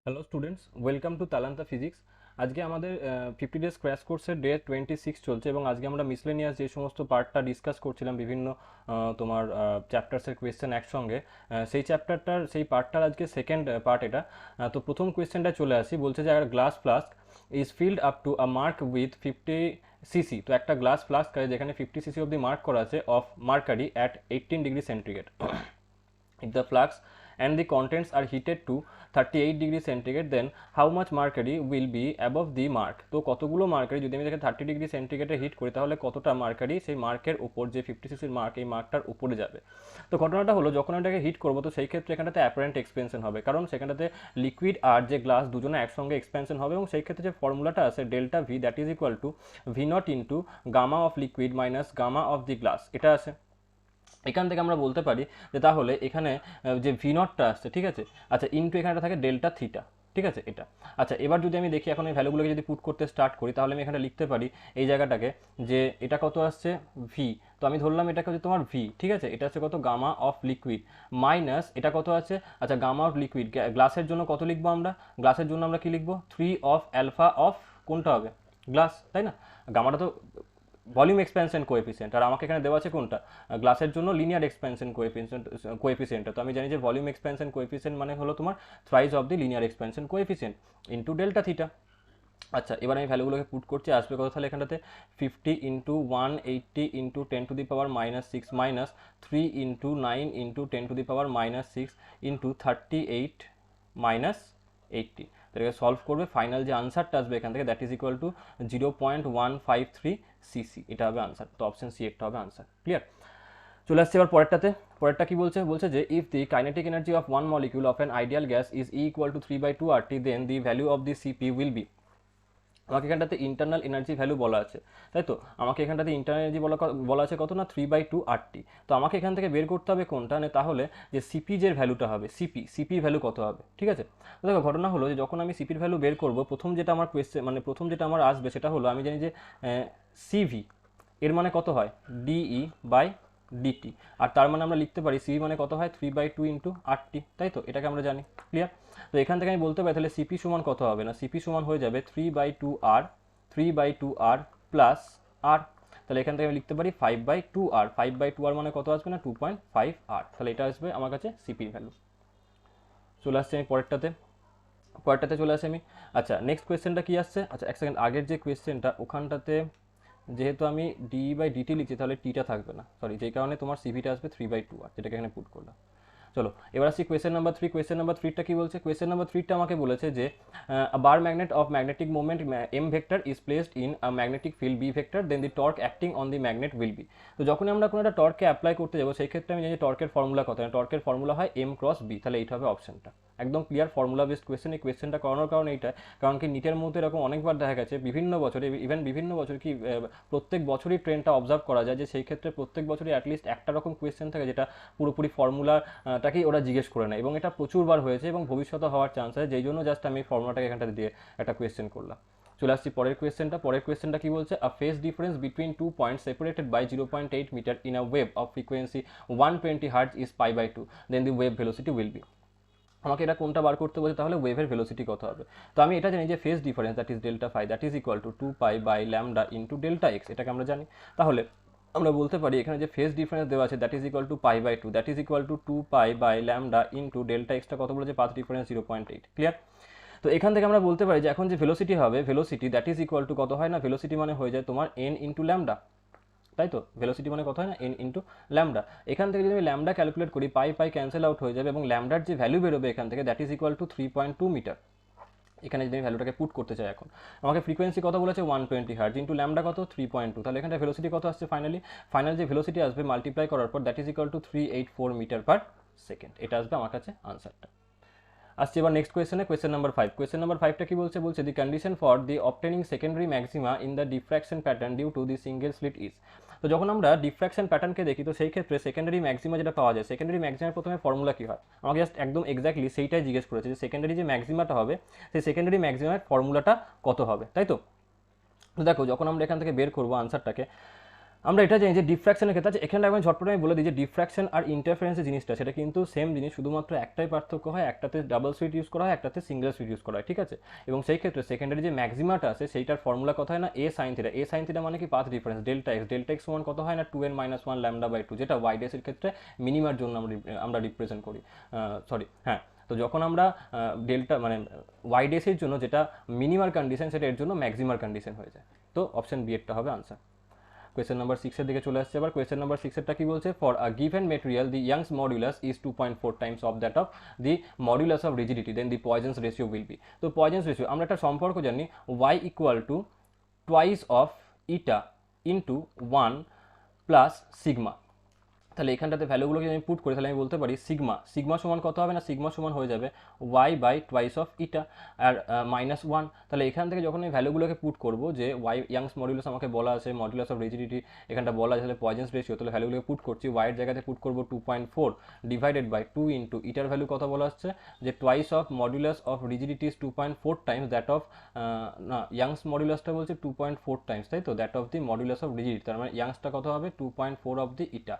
Hello students, welcome to Talanta physics. আজকে আমাদের 50 days crash কোর্সের ডে 26 চলছে এবং আজকে আমরা মিসলেনিয়াস যে সমস্ত পার্টটা ডিসকাস করছিলাম বিভিন্ন তোমার চ্যাপ্টার্সের কোয়েশ্চেন একসঙ্গে, সেই পার্টটার আজকে সেকেন্ড পার্ট এটা। তো প্রথম কোয়েশ্চেনটা চলে আসি, বলছে যে একটা glass flask is filled up to a mark with 50 cc। তো একটা গ্লাস ফ্লাস্ক আছে যেখানে 50 cc অব্দি মার্ক করা আছে of mercury at 18 degree centigrade. If the flux and the contents are heated to 38 degree centigrade, then how much mercury will be above the mark. তো কতগুলো mercury যদি আমি দেখে 30 ডিগ্রি সেন্টিগ্রেডে হিট করি তাহলে কতটা মার্কারি সেই মার্কের উপর, যে 50 সিসির মার্ক, এই মার্কটার উপরে যাবে। তো ঘটনাটা হলো, যখন এটাকে হিট করবো তো সেই ক্ষেত্রে এখানটাতে অ্যাপারেন্ট এক্সপেনশন হবে, কারণ সেখানটাতে লিকুইড আর যে গ্লাস দুজনে একসঙ্গে এক্সপেনশন হবে, এবং সেই ক্ষেত্রে যে ফর্মুলাটা আছে delta V, that is equal to V naught into gamma of liquid minus gamma of the glass, এটা আছে। এখান থেকে আমরা বলতে পারি যে তাহলে এখানে যে ভি নটটা আসছে, ঠিক আছে, আচ্ছা, ইনটু এখানে থাকে ডেল্টা থিটা, ঠিক আছে এটা। আচ্ছা, এবার যদি আমি দেখি এখন এই ভ্যালুগুলোকে যদি পুট করতে স্টার্ট করি তাহলে আমি এখানে লিখতে পারি এই জায়গাটাকে, যে এটা কত আসছে ভি, তো আমি ধরলাম এটাকে হচ্ছে তোমার ভি, ঠিক আছে, এটা হচ্ছে কত গামা অফ লিকুইড মাইনাস এটা কত আছে, আচ্ছা, গামা অফ লিকুইড। গ্লাসের জন্য কত লিখবো আমরা, গ্লাসের জন্য আমরা কি লিখবো, 3 অফ অ্যালফা অফ কোনটা হবে, গ্লাস, তাই না। গামাটা তো ভলিউম এক্সপ্যানশন কোএফিসিয়েন্ট, আর আমাকে এখানে দেওয়া আছে কোনটা, গ্লাসের জন্য লিনিয়ার এক্সপ্যানশন কোএফিসিয়েন্টটা। তো আমি জানি যে ভলিউম এক্সপ্যানশন কোএফিসিয়েন্ট মানে হলো তোমার thrice of the linear expansion coefficient into delta theta. আচ্ছা, এবার আমি ভ্যালুগুলোকে পুট করছি, আসবে কত তাহলে এখানটাতে 50 into 180 into 10⁻⁻6 minus 3 into 9 into 10⁻⁻6 into 38 minus 80। এটাকে সলভ করবে, ফাইনাল যে আনসারটা আসবে এখান থেকে that is equal two 0.153 CC, এটা হবে আনসার। তো অপশন সি একটা হবে আনসার। ক্লিয়ার? চলে আসছে এবার পরেরটাতে। পরেরটা কি বলছে, বলছে যে if the kinetic energy of one molecule of an ideal gas is equal to 3/2 RT, then the value of the CP will be. আমাকে এখানটাতে ইন্টারনাল এনার্জি ভ্যালু বলা আছে, তাই তো। আমাকে এখানটাতে ইন্টারনাল এনার্জি বলা আছে কত না, 3/2 RT। তো আমাকে এখান থেকে বের করতে হবে কোনটা, না তাহলে যে সিপি যে ভ্যালুটা হবে, সিপি ভ্যালু কত হবে, ঠিক আছে। তো দেখো ঘটনা হলো যে যখন আমি সিপির ভ্যালু বের করব, প্রথম যেটা আমার কোয়েশ্চেন, মানে প্রথম যেটা আমার আসবে সেটা হলো, আমি জানি যে সিভি এর মানে কত হয়, ডিই বাই ডিটি, আর তার মানে আমরা লিখতে পারি সিভি মানে কত হয়, 3/2 ইন্টু RT, তাই তো, এটাকে আমরা জানি। ক্লিয়ার? তো এখান থেকে আমি বলতে পারি তাহলে সিপি সমান কত হবে, না সিপি সমান হয়ে যাবে 3/2R প্লাস আর, তাহলে এখান থেকে আমি লিখতে পারি 5/2R। 5/2R মানে কত আসবে না, 2.5R। তাহলে এটা আসবে আমার কাছে সিপির ভ্যালু। চলে আসছে আমি পরেরটাতে চলে আসে আমি। আচ্ছা, নেক্সট কোয়েশ্চেনটা কি আসছে, আচ্ছা এক সেকেন্ড, আগের যে কোয়েশ্চেনটা ওখানটাতে যেহেতু আমি ডি/ডিটি লিখছি তাহলে টিটা থাকবে না, সরি, যেই কারণে তোমার সিভিটা আসবে 3/2R, যেটাকে এখানে পুট করলাম। চলো এবার আসছি কোয়েশ্চেন নাম্বার 3। কোয়েশ্চেন নাম্বার 3টা কি বলছে, কোয়েশ্চেন নাম্বার 3টা আমাকে বলেছে যে bar magnet of magnetic moment M vector is placed in a magnetic field B vector, then the torque acting on the magnet will be. তো যখন আমরা কোনো একটা টর্ককে অ্যাপ্লাই করতে যাবো সেই ক্ষেত্রে আমি জানি টর্কের ফর্মুলা কত, টর্কের ফর্মুলা হয় এম ক্রস বি, তাহলে এইটা হবে অপশনটা। একদম ক্লিয়ার, ফর্মুলা বেসড কোয়েশ্চেন। এই কোয়েশ্চেনটা করানোর কারণ এইটা, কারণ কি নিটের মধ্যে এরকম অনেকবার দেখা গেছে বিভিন্ন বছরে, ইভেন বিভিন্ন বছর কি প্রত্যেক বছরই ট্রেন্ডটা অবজার্ভ করা যায় যে সেই ক্ষেত্রে প্রত্যেক বছরই অ্যাটলিস্ট একটা রকম কোয়েশ্চেন থাকে যেটা পুরোপুরি ফর্মুলাটাকেই ওরা জিজ্ঞেস করে নেয়, এবং এটা প্রচুরবার হয়েছে এবং ভবিষ্যতে হওয়ার চান্স আছে, যেই জন্য জাস্ট আমি ফর্মুলাটাকে এখানটা দিয়ে একটা কোয়েশ্চেন করলাম। চলে আসছি পরের কোয়েশ্চেনটা কি বলছে, a phase difference between 2 points separated by 0.8 metre in a wave of frequency 120 hertz is π/2, then the wave velocity will be. আমাকে এটা কোনটা বার করতে বলছে, তাহলে ওয়েভের ভেলোসিটি কত হবে। তো আমি এটা জানি যে phase difference that is delta phi, that is equal to 2π/λ into delta x, এটাকে আমরা জানি। তাহলে আমরা বলতে পারি এখানে যে ফেজ ডিফারেন্স দেওয়া আছে that is equal to π/2, that is equal to 2π/λ into delta এক্সটা কত বলেছে, পাথ ডিফারেন্স 0.8। ক্লিয়ার? তো এখান থেকে আমরা বলতে পারি যে এখন যে ভেলোসিটি হবে, velocity that is equal two কত হয় না, ভেলোসিটি মানে হয়ে যায় তোমার এন ইন্টু ল্যামডা, তাই তো। ভেলোসিটি মানে কত হয় না, এন ইন্টু ল্যামডা। এখান থেকে যদি আমি ল্যামডা ক্যালকুলেট করি, পাই ক্যান্সেল আউট হয়ে যাবে এবং ল্যামডার যে ভ্যালু বেরোবে এখান থেকে that is equal to 3.2 metre. এখানে যদি আমি ভ্যালুটাকে পুট করতে চাই, এখন আমাকে ফ্রিকোয়েন্সি কত বলেছে 120 হার্টজ ইন্টু ল্যামডা কত 3.2, তাহলে এখানে ভেলোসিটি কত আসছে, ফাইনাল যে ভেলোসিটি আসবে মাল্টিপ্লাই করার পর that is equal to 384 metre per second. এটা আসবে আমার কাছে আনসারটা। আসছে এবার নেক্সট কোয়েশ্চেনে, কোয়েশ্চেন নাম্বার 5। কোয়েশ্চেন নাম্বার 5টা কি বলছে, বলছে the condition for the obtaining secondary maxima in the diffraction pattern due to the single slit is. তো যখন আমরা ডিফ্র্যাকশন প্যাটার্নকে দেখি তো সেই ক্ষেত্রে সেকেন্ডারি ম্যাক্সিমা যেটা পাওয়া যায়, সেকেন্ডারি ম্যাক্সিমার প্রথমে ফর্মুলা কি হয়, আমাকে জাস্ট একদম এক্স্যাক্টলি সেইটাই জিজ্ঞেস করেছে যে সেকেন্ডারি যে ম্যাক্সিমাটা হবে সেই সেকেন্ডারি ম্যাক্সিমার ফর্মুলাটা কত হবে, তাই তো। তো দেখো যখন আমরা এখান থেকে বের করবো আনসারটাকে, আমরা এটা জানি যে ডিফ্র্যাকশনের ক্ষেত্রে আছে, এখানে আমি ঝটপট আমি বলে দিই যে ডিফ্র্যাকশন আর ইন্টারফারেন্সের জিনিসটা সেটা কিন্তু সেম জিনিস, শুধুমাত্র একটাই পার্থক্য হয়, একটাতে ডাবল স্লিট ইউজ করা হয়, একটাতে সিঙ্গেল স্লিট ইউজ করা হয়, ঠিক আছে। এবং সেই ক্ষেত্রে সেকেন্ডারি যে ম্যাক্সিমাটা আছে সেইটার ফর্মুলা কত হয় না এ সাইন থিটা, এ সাইন থিটা মানে কি পাথ ডিফারেন্স ডেল্টা এক্স সমান কত হয় না 2n-1 λ/2, যেটা ওয়াই ডেসের ক্ষেত্রে মিনিমার জন্য আমরা রিপ্রেজেন্ট করি, সরি হ্যাঁ। তো যখন আমরা ডেল্টা মানে ওয়াই ডেসের জন্য যেটা মিনিমার কন্ডিশন সেটা এর জন্য ম্যাক্সিমার কন্ডিশন হয়ে যায়। তো অপশন বি এরটা হবে আনসার। কোয়েশ্চেন নাম্বার 6 এর দিকে চলে আসছে এবার। কোয়েশ্চেন নাম্বার 6 এরটা কি বলছে, for a given material the Young's modulus is 2.4 times of that of the modulus of rigidity, then the Poisson's ratio will be. তো পয়জনস রেশিও আমরা একটা সম্পর্ক জানি, y equal to twice of eta into 1 plus sigma. তাহলে এখানটাতে ভ্যালুগুলোকে আমি put করি, তাহলে আমি বলতে পারি সিগমা সমান কত হবে না, সিগমা সমান হয়ে যাবে ওয়াই বাই টুয়াইস অফ ইটা আর -1। তাহলে এখান থেকে যখন আমি ভ্যালুগুলোকে পুট করবো, যে ওয়াই ইয়াংস মডুলাস আমাকে বলা আছে, মডুলাস অফ রিজিডিটি এখানটা বলা আছে, তাহলে পয়জনস রেশিও, তাহলে ভ্যালুগুলোকে পুট করছি, ওয়াইয়ের জায়গাতে পুট করবো 2.4 ডিভাইডেড বাই 2 ইন্টু ইটার ভ্যালু কত বলা হচ্ছে, যে twice of modulus of rigidity is 2.4 times that of, না ইয়াংস মডুলাসটা বলছে 2.4 টাইমস, তাই তো, that of the modulus of rigidity, তার মানে ইয়াংসটা কত হবে 2.4 of the eta,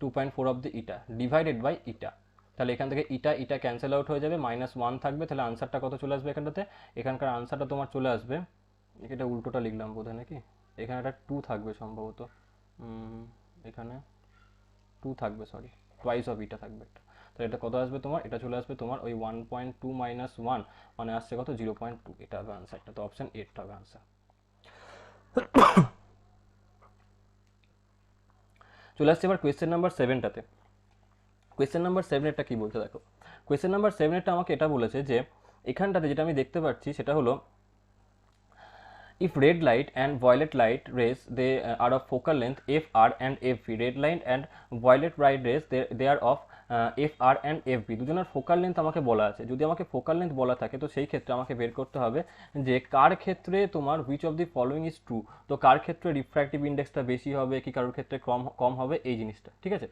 2.4 of the eta divided by eta. তাহলে এখান থেকে ইটা ক্যান্সেল আউট হয়ে যাবে, -1 থাকবে, তাহলে আনসারটা কত চলে আসবে এখানটাতে, এখানকার আনসারটা তোমার চলে আসবে, এটা উল্টোটা লিখলাম বোধ হয় নাকি, এখানে একটা 2 থাকবে সম্ভবত, এখানে 2 থাকবে, সরি টুয়াইস অফ ইটা থাকবে একটা। তাহলে এটা কত আসবে তোমার, এটা চলে আসবে তোমার ওই 1.2 - 1 মানে আসছে কত 0.2, এটা হবে আনসারটা। তো অপশন 8 হবে আনসার। চলে আসছে এবার কোয়েশ্চেন নাম্বার 7টাতে। কোয়েশ্চেন নাম্বার 7 কি বলছে দেখো, কোয়েশ্চেন নাম্বার 7 আমাকে এটা বলেছে যে এখানটাতে যেটা আমি দেখতে পাচ্ছি সেটা হলো, if red light and violet light rays they are of focal length fr and fv, red light and violet light rays they are of fr and fv, দুজনের ফোকাল লেন্থ আমাকে বলা আছে। যদি আমাকে ফোকাল লেন্থ বলা থাকে তো সেই ক্ষেত্রে আমাকে বের করতে হবে যে কার ক্ষেত্রে তোমার which of the following is true, তো কার ক্ষেত্রে রিফ্র্যাক্টিভ ইন্ডেক্সটা বেশি হবে কি কারোর ক্ষেত্রে কম হবে, এই জিনিসটা, ঠিক আছে।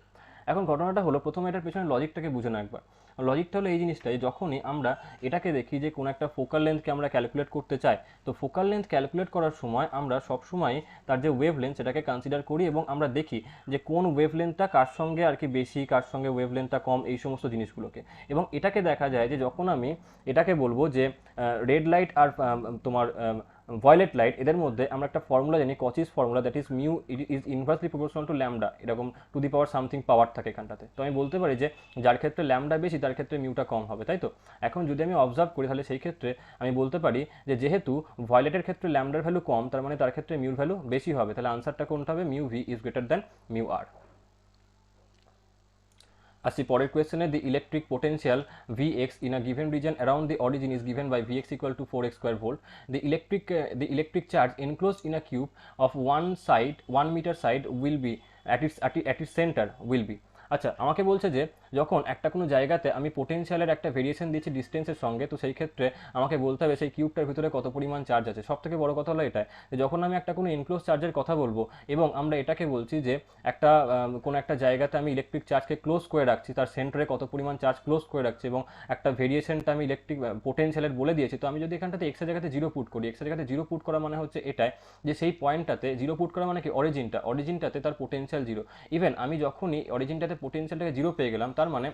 এখন ঘটনাটা হলো, প্রথমে এটার পেছনে লজিকটাকে বুঝে নাও একবার। লজিকটা হলো এই জিনিসটাই, যখনই আমরা এটাকে দেখি যে কোনো একটা ফোকাল লেন্থকে আমরা ক্যালকুলেট করতে চাই, তো ফোকাল লেন্থ ক্যালকুলেট করার সময় আমরা সবসময় তার যে ওয়েভ লেন্থ সেটাকে কনসিডার করি এবং আমরা দেখি যে কোন ওয়েভ লেন্থটা কার সঙ্গে আর কি বেশি, কার সঙ্গে ওয়েভ লেন্থটা কম, এই সমস্ত জিনিসগুলোকে। এবং এটাকে দেখা যায় যে যখন আমি এটাকে বলবো যে রেড লাইট আর তোমার ভয়েলেট লাইট, এদের মধ্যে আমরা একটা ফর্মুলা জানি, Cauchy's formula, that is mu is inversely proportional to lambda, এরকম to the power something power থাকে এখানটাতে। তো আমি বলতে পারি যে যার ক্ষেত্রে ল্যামডা বেশি তার ক্ষেত্রে মিউটা কম হবে, তাই তো। এখন যদি আমি অবজার্ভ করি তাহলে সেই ক্ষেত্রে আমি বলতে পারি যে যেহেতু ভয়েলেটের ক্ষেত্রে ল্যামডার ভ্যালু কম, তার মানে তার ক্ষেত্রে মিউর ভ্যালু বেশি হবে, তাহলে আনসারটা কোনটা হবে, mu v is greater than mu r. আসছি পরের কোয়েশ্চেনে, the electric potential Vx in a given region around the origin is given by Vx equal to 4x square volt. The electric charge enclosed in a cube of 1 meter side will be at its center will be. আচ্ছা, আমাকে বলছে যে যখন একটা কোনো জায়গাতে আমি পোটেনশিয়ালের একটা ভেরিয়েশন দিচ্ছি ডিস্টেন্সের সঙ্গে, তো সেই ক্ষেত্রে আমাকে বলতে হবে সেই কিউবটার ভিতরে কত পরিমাণ চার্জ আছে। সব থেকে বড় কথা হলো এটা যে যখন আমি একটা কোনো এনক্লোজ চার্জের কথা বলবো এবং আমরা এটাকে বলছি যে একটা কোনো একটা জায়গাতে আমি ইলেকট্রিক চার্জকে ক্লোজ করে রাখছি, তার সেন্টারে কত পরিমাণ চার্জ ক্লোজ করে রাখছি এবং একটা ভেরিয়েশনটা আমি ইলেকট্রিক পোটেনশিয়ালের বলে দিয়েছি, তো আমি যদি এখানটাতে এক্সের জায়গাতে 0 পুট করি, এক্সের জায়গাতে 0 পুট করা মানে হচ্ছে এটাই যে সেই পয়েন্টটাতে 0 পুট করা মানে কি অরিজিনটাতে তার পোটেনশিয়াল 0। ইভেন আমি যখনই অরিজিনটাতে পোটেনশিয়ালটাকে 0 পেয়ে গেলাম, তার মানে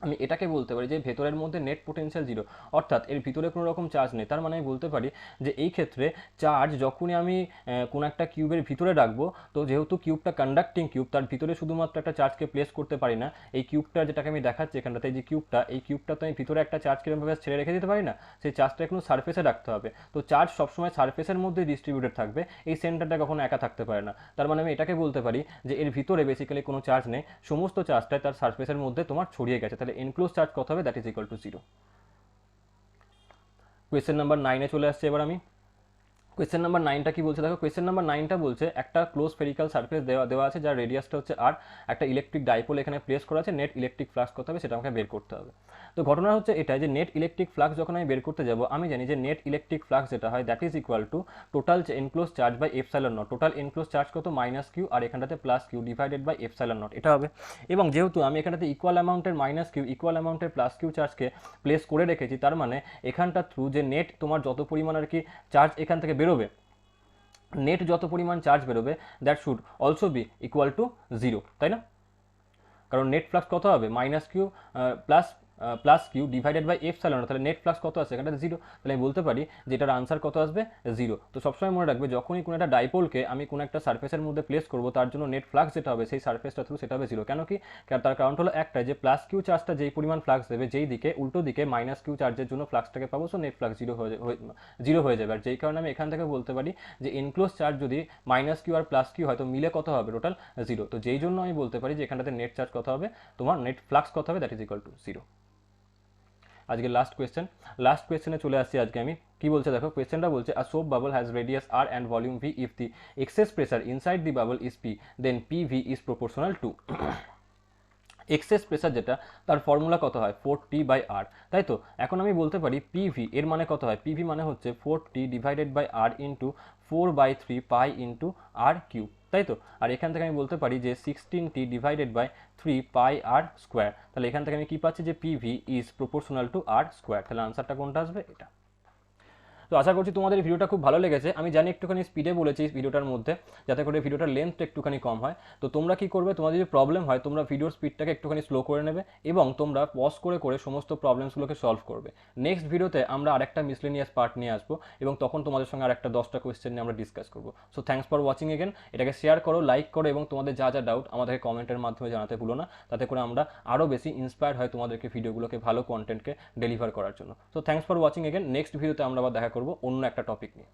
আমি এটাকে বলতে পারি যে ভেতরের মধ্যে নেট পোটেনশিয়াল 0, অর্থাৎ এর ভিতরে কোনো রকম চার্জ নেই। তার মানে আমি বলতে পারি যে এই ক্ষেত্রে চার্জ যখনই আমি কোনো একটা কিউবের ভিতরে রাখবো, তো যেহেতু কিউবটা কন্ডাক্টিং কিউব, তার ভিতরে শুধুমাত্র একটা চার্জকে প্লেস করতে পারি না। এই কিউবটা যেটাকে আমি দেখাচ্ছি এখানটাতে, এই যে কিউবটা, এই কিউবটা তো আমি ভিতরে একটা চার্জ কিরকমভাবে ছেড়ে রেখে দিতে পারি না, সেই চার্জটা কোনো সারফেসে রাখতে হবে। তো চার্জ সবসময় সারফেসের মধ্যে ডিস্ট্রিবিউটেড থাকবে, এই সেন্টারটা কখনো একা থাকতে পারে না। তার মানে আমি এটাকে বলতে পারি যে এর ভিতরে বেসিক্যালি কোনো চার্জ নেই, সমস্ত চার্জটাই তার সারফেসের মধ্যে তোমার ছড়িয়ে গেছে। তাহলে এনক্লোজ চার্জ কত হবে, that is equal two 0। Question number 9 চলে আসছে এবার আমি। কোয়েশ্চেন নাম্বার 9টা কি বলছে দেখো, কোয়েশ্চেন নাম্বার 9টা বলছে একটা ক্লোজ স্ফেরিক্যাল সারফেস দেওয়া আছে যার রেডিয়াসটা হচ্ছে আর, একটা ইলেকট্রিক ডাইপোল এখানে প্লেস করা আছে, নেট ইলেকট্রিক ফ্লাক্স কত হবে সেটা আমাকে বের করতে হবে। তো ঘটনা হচ্ছে এটাই যে নেট ইলেকট্রিক ফ্লাক্স যখন আমি বের করতে যাব, আমি জানি যে নেট ইলেকট্রিক ফ্লাক্স যেটা হয় that is equal to total enclose charge by epsilon naught. Total enclose charge কত, -q, আর এখানটাতে +q divided by epsilon naught, এটা হবে। এবং যেহেতু আমি এখানটাতে ইকুয়াল অ্যামাউন্টের -q ইকুয়াল অ্যামাউন্টের +q চার্জকে প্লেস করে রেখেছি, তার মানে এখানটা থ্রু যে নেট তোমার যত পরিমাণ আর কি চার্জ এখান থেকে বেরোবে, নেট যত পরিমাণ চার্জ বেরোবে that should also be equal to zero, তাই না? কারণ নেট ফ্লাক্স কত হবে, minus q plus q divided by epsilon, তাহলে নেট ফ্লাক্স কত আছে এখানে জিরো, তাহলে আমি বলতে পারি যে এটার আনসার কত আসবে, জিরো। তো সবসময় মনে রাখবে যখনই কোনো একটা ডাইপোলকে আমি কোনো একটা সার্ফেসের মধ্যে প্লেস করবো তার জন্য নেট ফ্লাক্স যেটা হবে সেই সার্ফেসটা থ্রু সেটা হবে জিরো। কেন কি, তার কারণ হলো একটাই, যে প্লাস কিউ চার্জটা যেই পরিমাণ ফ্লাক্স দেবে যেই দিকে, উল্টো দিকে মাইনাস কিউ চার্জের জন্য ফ্লাক্সটাকে পাবো, সো নেট ফ্লাক্স জিরো হয়ে যাবে। আর যেই কারণে আমি এখান থেকে বলতে পারি যে এনক্লোজ চার্জ যদি minus Q R plus Q হয় তো মিলে কত হবে, টোটাল জিরো। তো যেই জন্য আমি বলতে পারি যে এখানটাতে নেট চার্জ কত হবে, তোমার নেট ফ্লাক্স কত হবে, that is equal to zero. আজকে লাস্ট কোয়েশ্চেনে চলে আসছি আজকে আমি। কি বলছে দেখো, কোয়েশ্চেনটা বলছে a soap bubble has radius r and volume v, if the excess pressure inside the bubble is p, then pv is proportional to excess pressure যেটা তার ফর্মুলা কত হয়, 4t/r, তাই তো? এখন আমি বলতে পারি পিভি এর মানে কত হয়, পিভি মানে হচ্ছে 4t divided by r into 4/3 pi into r cube, তাই তো? আর এখান থেকে আমি বলতে পারি যে 16t divided by 3 pi r square, তাহলে এখান থেকে আমি কি পাচ্ছি যে PV is proportional to r square, তাহলে আনসারটা কোনটা আসবে, এটা। তো আশা করছি তোমাদের ভিডিওটা খুব ভালো লেগেছে। আমি জানি একটুখানি স্পিডে বলেছি ভিডিওটার মধ্যে, যাতে করে ভিডিওটার লেন্থটা একটুখানি কম হয়। তো তোমরা কি করবে, তোমাদের যদি প্রবলেম হয় তোমরা ভিডিওর স্পিডটাকে একটুখানি স্লো করে নেবে এবং তোমরা পজ করে করে সমস্ত প্রবলেমসগুলোকে সলভ করবে। নেক্সট ভিডিওতে আমরা আরেকটা মিসলেনিয়াস পার্ট নিয়ে আসবো এবং তখন তোমাদের সঙ্গে আরেকটা 10টা কোয়েশ্চেন নিয়ে আমরা ডিসকাস করবো। So thanks for watching again. এটাকে শেয়ার করো, লাইক করো এবং তোমাদের যা যা ডাউট আমাদেরকে কমেন্টের মাধ্যমে জানাতে ভুলো না, তাতে করে আমরা আরও বেশি ইন্সপায়ার হয় তোমাদেরকে ভিডিওগুলোকে ভালো কন্টেন্টকে ডেলিভার করার জন্য। So thanks for watching again. Next ভিডিওতে আমরা আবার দেখা করবো অন্য একটা টপিক নিয়ে।